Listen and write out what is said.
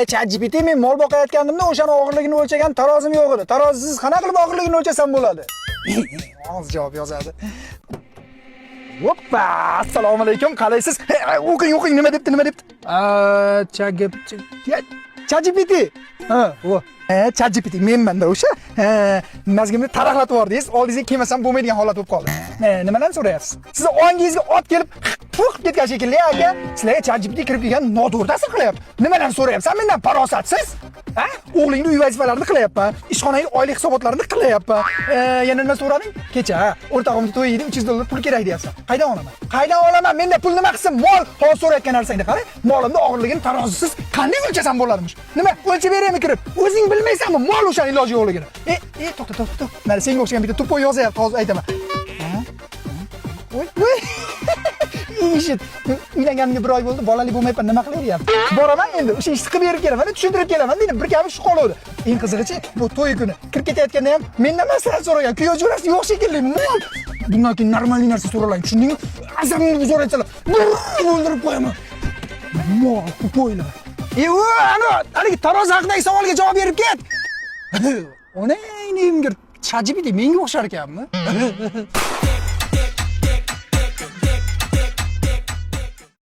ChatGPT men mol boqayotganimda o'shani og'irligini o'lchagan tarozim yo'q edi. Tarozisiz qanaqa qilib og'irligini o'lchasam bo'ladi? Hozir javob yozadi. Hoppa! Assalomu alaykum. Qalaysiz? O'qing, nima debdi? ChatGPT. Ha, o. ChatGPT menman-da o'sha. Mazgimni taraqlatib yubordingiz. Oldingizga kelmasam bo'lmaydigan holat bo'lib qoldi. Nimadan so'rayapsiz? Siz ongingizga ot kelib puq ketgan shekilli aka. Sizlarga ChatGPT kirib kelgan noto'g'ri ta'sir qilyapti. Nimadan so'rayapsan mendan farosatsiz? Ha? O'g'lingning uy vazifalarini qilyapman. Ishxonaning oylik hisobotlarini qilyapman. Yana nima so'rading? Kecha o'rtog'imni to'yiga $300 pul kerak deyapsan. Qaydan olaman? Qaydan olaman? Menda pul nima qilsin? Mol. Hozir so'rayotgan narsangni qara. Molimni og'irligini tarozisiz qanday o'lchasam bo'larmish? Nima? O'lchab beraymi kirib? O'zing bilmaysanmi? Mol o'shaning iloji yo'qligini. To'xta. Mana senga o'xshagan bitta tupoy yozyapti, hozir aytaman. Voy. Eshit, uylanganimga 1 oy bo'ldi, bolali bo'lmayapman, nima qilyapman? Boraman endi, o'sha ishni qilib berib kelaman, tushuntirib kelaman, deydi. Bir gapi shu qoldi. Eng qizig'ichi, bu to'y kuni kirib ketayotganda ham mendan maslahat so'ragan. Kuyov jo'rasi yo'q shekilli. Bundan keyin normalniy narsa so'ralang, tushundingmi? Asabimni buzib aytsalar, o'ldirib qo'yaman. Mol, qo'ylar. Haligi taroz haqidagi savolga javob berib ket. Onang, ChatGPT menga o'xshar ekanmi?